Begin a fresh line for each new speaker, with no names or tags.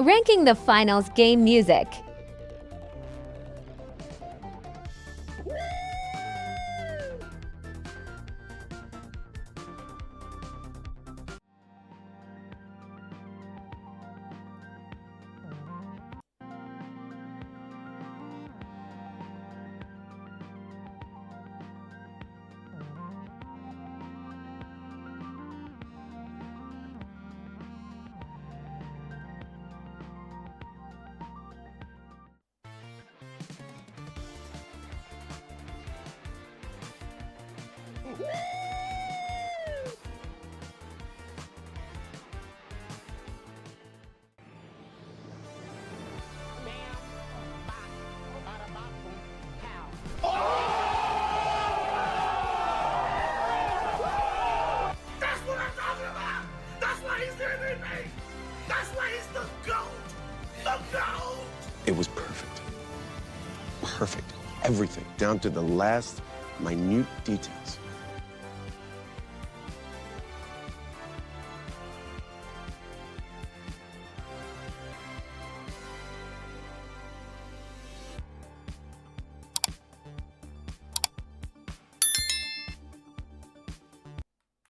Ranking the finals game music.
That's what I'm talking about! That's why he's the MVP! That's why he's the GOAT! The GOAT!
It was perfect. Perfect. Everything, down to the last minute details.